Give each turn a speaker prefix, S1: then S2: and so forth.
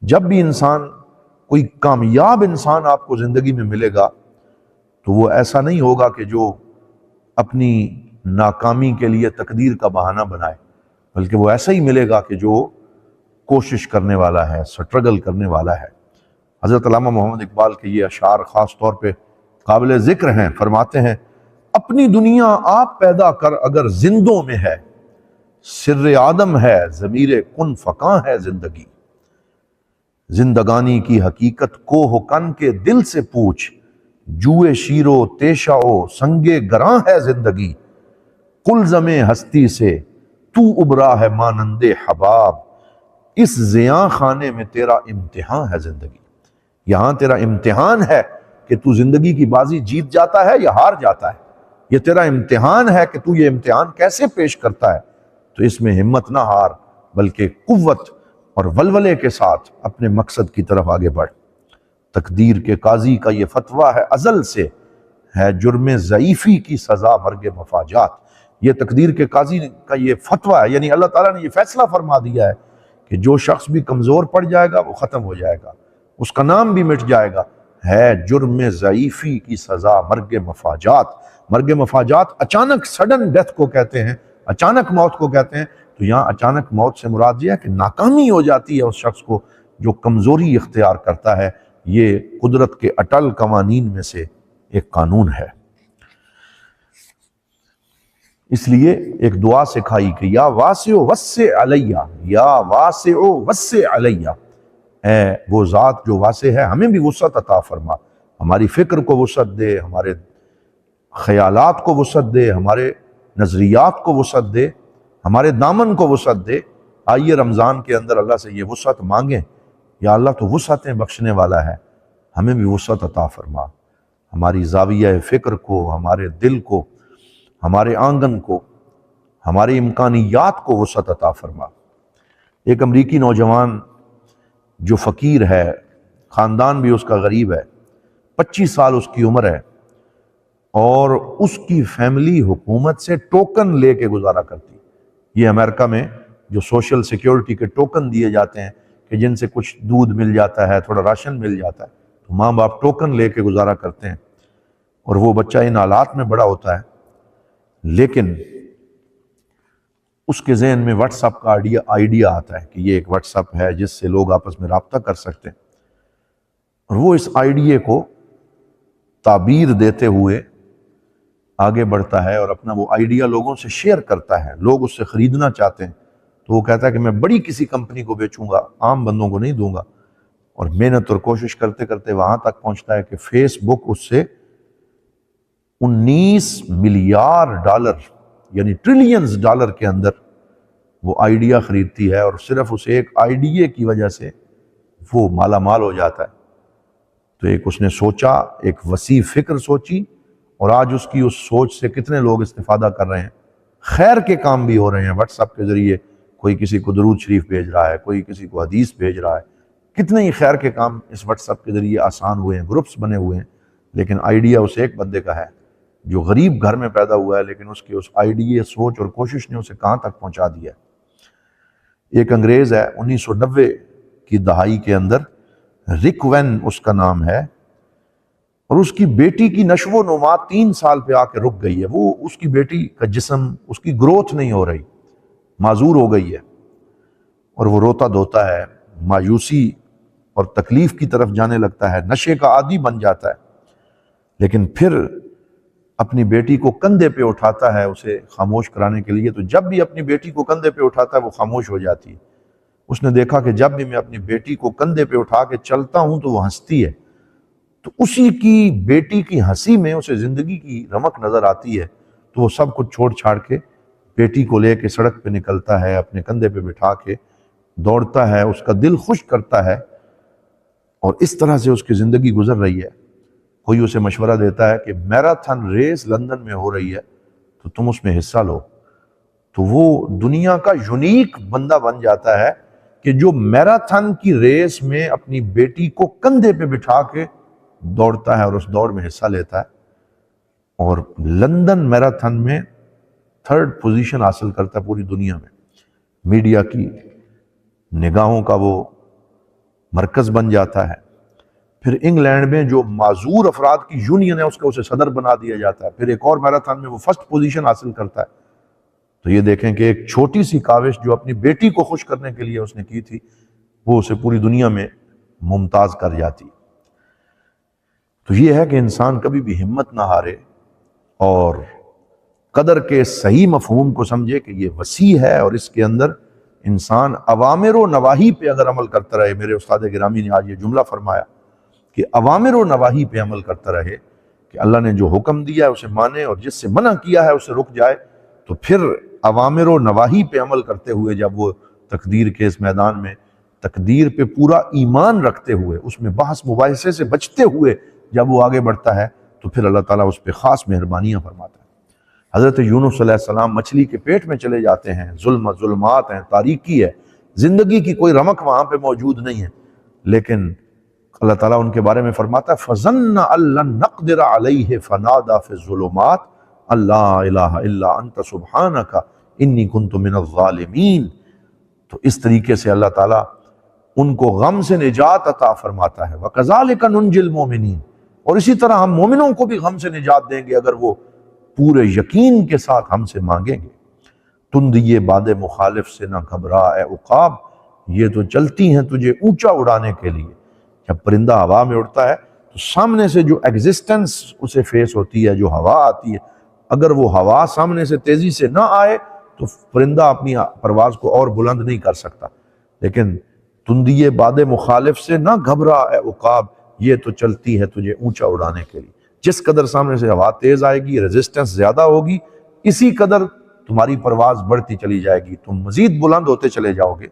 S1: جب بھی انسان، کوئی کامیاب انسان آپ کو زندگی میں ملے گا تو وہ ایسا نہیں ہوگا کہ جو اپنی ناکامی کے لیے تقدیر کا بہانہ بنائے، بلکہ وہ ایسا ہی ملے گا کہ جو کوشش کرنے والا ہے، سٹرگل کرنے والا ہے۔ حضرت علامہ محمد اقبال کے یہ اشعار خاص طور پہ قابل ذکر ہیں۔ فرماتے ہیں، اپنی دنیا آپ پیدا کر اگر زندوں میں ہے، سر آدم ہے ضمیر کن فکاں ہے زندگی، زندگانی کی حقیقت کو ہو کن کے دل سے پوچھ، جوئے شیر و تیشہ و سنگے گراں ہے زندگی، قلزم ہستی سے تو ابرا ہے مانند حباب، اس زیاں خانے میں تیرا امتحان ہے زندگی۔ یہاں تیرا امتحان ہے کہ تو زندگی کی بازی جیت جاتا ہے یا ہار جاتا ہے، یہ تیرا امتحان ہے کہ تو یہ امتحان کیسے پیش کرتا ہے۔ تو اس میں ہمت نہ ہار، بلکہ قوت اور ولولے کے ساتھ اپنے مقصد کی طرف آگے بڑھ۔ تقدیر کے قاضی کا یہ فتویٰ ہے ازل سے، ہے جرم ضعیفی کی سزا مرگ مفاجات۔ یہ تقدیر کے قاضی کا یہ فتویٰ ہے، یعنی اللہ تعالیٰ نے یہ فیصلہ فرما دیا ہے کہ جو شخص بھی کمزور پڑ جائے گا وہ ختم ہو جائے گا، اس کا نام بھی مٹ جائے گا۔ ہے جرم ضعیفی کی سزا مرگ مفاجات۔ مرگ مفاجات اچانک سڈن ڈیتھ کو کہتے ہیں، اچانک موت کو کہتے ہیں۔ تو یہاں اچانک موت سے مراد یہ ہے کہ ناکامی ہو جاتی ہے اس شخص کو جو کمزوری اختیار کرتا ہے۔ یہ قدرت کے اٹل قوانین میں سے ایک قانون ہے۔ اس لیے ایک دعا سکھائی کہ یا واسع وسع علیہ، یا واسع وسع علیہ، اے وہ ذات جو واسع ہے ہمیں بھی وسعت عطا فرما، ہماری فکر کو وسعت دے، ہمارے خیالات کو وسعت دے، ہمارے نظریات کو وسعت دے، ہمارے دامن کو وسعت دے۔ آئیے رمضان کے اندر اللہ سے یہ وسعت مانگیں، یا اللہ تو وسعتیں بخشنے والا ہے، ہمیں بھی وسعت عطا فرما، ہماری زاویہ فکر کو، ہمارے دل کو، ہمارے آنگن کو، ہمارے امکانیات کو وسعت عطا فرما۔ ایک امریکی نوجوان جو فقیر ہے، خاندان بھی اس کا غریب ہے، 25 سال اس کی عمر ہے، اور اس کی فیملی حکومت سے ٹوکن لے کے گزارا کرتی۔ یہ امریکہ میں جو سوشل سیکیورٹی کے ٹوکن دیے جاتے ہیں کہ جن سے کچھ دودھ مل جاتا ہے، تھوڑا راشن مل جاتا ہے، تو ماں باپ ٹوکن لے کے گزارا کرتے ہیں، اور وہ بچہ ان حالات میں بڑا ہوتا ہے، لیکن اس کے ذہن میں واٹس اپ کا آئیڈیا آتا ہے کہ یہ ایک واٹس اپ ہے جس سے لوگ آپس میں رابطہ کر سکتے ہیں، اور وہ اس آئیڈیا کو تعبیر دیتے ہوئے آگے بڑھتا ہے اور اپنا وہ آئیڈیا لوگوں سے شیئر کرتا ہے۔ لوگ اس سے خریدنا چاہتے ہیں تو وہ کہتا ہے کہ میں بڑی کسی کمپنی کو بیچوں گا، عام بندوں کو نہیں دوں گا، اور محنت اور کوشش کرتے کرتے وہاں تک پہنچتا ہے کہ فیس بک اس سے 19 ملیار ڈالر یعنی ٹریلینز ڈالر کے اندر وہ آئیڈیا خریدتی ہے، اور صرف اس ایک آئیڈیا کی وجہ سے وہ مالا مال ہو جاتا ہے۔ تو ایک اس نے سوچا، ایک وسیع فکر سوچی، اور آج اس کی اس سوچ سے کتنے لوگ استفادہ کر رہے ہیں، خیر کے کام بھی ہو رہے ہیں واٹس ایپ کے ذریعے۔ کوئی کسی کو درود شریف بھیج رہا ہے، کوئی کسی کو حدیث بھیج رہا ہے، کتنے ہی خیر کے کام اس واٹس ایپ کے ذریعے آسان ہوئے ہیں، گروپس بنے ہوئے ہیں۔ لیکن آئیڈیا اس ایک بندے کا ہے جو غریب گھر میں پیدا ہوا ہے، لیکن اس کی اس آئیڈیا، سوچ اور کوشش نے اسے کہاں تک پہنچا دیا ہے۔ ایک انگریز ہے، 1990 کی دہائی کے اندر، رک وین اس کا نام ہے، اور اس کی بیٹی کی نشو و نما 3 سال پہ آ کے رک گئی ہے۔ وہ اس کی بیٹی کا جسم، اس کی گروتھ نہیں ہو رہی، معذور ہو گئی ہے، اور وہ روتا دھوتا ہے، مایوسی اور تکلیف کی طرف جانے لگتا ہے، نشے کا عادی بن جاتا ہے، لیکن پھر اپنی بیٹی کو کندھے پہ اٹھاتا ہے اسے خاموش کرانے کے لیے۔ تو جب بھی اپنی بیٹی کو کندھے پہ اٹھاتا ہے وہ خاموش ہو جاتی ہے۔ اس نے دیکھا کہ جب بھی میں اپنی بیٹی کو کندھے پہ اٹھا کے چلتا ہوں تو وہ ہنستی ہے، تو اسی کی بیٹی کی ہنسی میں اسے زندگی کی رمق نظر آتی ہے، تو وہ سب کچھ چھوڑ چھاڑ کے بیٹی کو لے کے سڑک پہ نکلتا ہے، اپنے کندھے پہ بٹھا کے دوڑتا ہے، اس کا دل خوش کرتا ہے، اور اس طرح سے اس کی زندگی گزر رہی ہے۔ کوئی اسے مشورہ دیتا ہے کہ میراتھن ریس لندن میں ہو رہی ہے تو تم اس میں حصہ لو، تو وہ دنیا کا یونیک بندہ بن جاتا ہے کہ جو میراتھن کی ریس میں اپنی بیٹی کو کندھے پہ بٹھا کے دوڑتا ہے اور اس دوڑ میں حصہ لیتا ہے، اور لندن میراتھن میں 3rd پوزیشن حاصل کرتا ہے پوری دنیا میں۔ میڈیا کی نگاہوں کا وہ مرکز بن جاتا ہے۔ پھر انگلینڈ میں جو معذور افراد کی یونین ہے اس کا اسے صدر بنا دیا جاتا ہے، پھر ایک اور میراتھن میں وہ فرسٹ پوزیشن حاصل کرتا ہے۔ تو یہ دیکھیں کہ ایک چھوٹی سی کاوش جو اپنی بیٹی کو خوش کرنے کے لیے اس نے کی تھی، وہ اسے پوری دنیا میں ممتاز کر جاتی۔ تو یہ ہے کہ انسان کبھی بھی ہمت نہ ہارے اور قدر کے صحیح مفہوم کو سمجھے کہ یہ وسیع ہے، اور اس کے اندر انسان اوامر و نواہی پہ اگر عمل کرتا رہے، میرے استاد گرامی نے آج یہ جملہ فرمایا کہ اوامر و نواہی پہ عمل کرتا رہے، کہ اللہ نے جو حکم دیا ہے اسے مانے اور جس سے منع کیا ہے اسے رک جائے، تو پھر اوامر و نواہی پہ عمل کرتے ہوئے جب وہ تقدیر کے اس میدان میں تقدیر پہ پورا ایمان رکھتے ہوئے، اس میں بحث مباحثے سے بچتے ہوئے جب وہ آگے بڑھتا ہے، تو پھر اللہ تعالیٰ اس پہ خاص مہربانیاں فرماتا ہے۔ حضرت یونس علیہ السلام مچھلی کے پیٹ میں چلے جاتے ہیں، ظلمات ہیں، تاریکی ہے، زندگی کی کوئی رمق وہاں پہ موجود نہیں ہے، لیکن اللہ تعالیٰ ان کے بارے میں فرماتا ہے فَظَنَّ أَن لَّن نَّقْدِرَ عَلَيْهِ فَنَادَىٰ فِي الظُّلُمَاتِ أَن لَّا إِلَٰهَ إِلَّا أَنتَ سُبْحَانَكَ إِنِّي كُنتُ مِنَ الظَّالِمِينَ۔ تو اس طریقے سے اللہ تعالیٰ ان کو غم سے نجات عطا فرماتا ہے، وَكَذَلِكَ نُنْجِي الْمُؤْمِنِينَ، اور اسی طرح ہم مومنوں کو بھی غم سے نجات دیں گے اگر وہ پورے یقین کے ساتھ ہم سے مانگیں گے۔ تندیے باد مخالف سے نہ گھبرا اے عقاب، یہ تو چلتی ہیں تجھے اونچا اڑانے کے لیے۔ جب پرندہ ہوا میں اڑتا ہے تو سامنے سے جو ایگزسٹنس اسے فیس ہوتی ہے، جو ہوا آتی ہے، اگر وہ ہوا سامنے سے تیزی سے نہ آئے تو پرندہ اپنی پرواز کو اور بلند نہیں کر سکتا۔ لیکن تندیے باد مخالف سے نہ گھبرا اے عقاب، یہ تو چلتی ہے تجھے اونچا اڑانے کے لیے۔ جس قدر سامنے سے ہوا تیز آئے گی، ریزسٹنس زیادہ ہوگی، اسی قدر تمہاری پرواز بڑھتی چلی جائے گی، تم مزید بلند ہوتے چلے جاؤ گے۔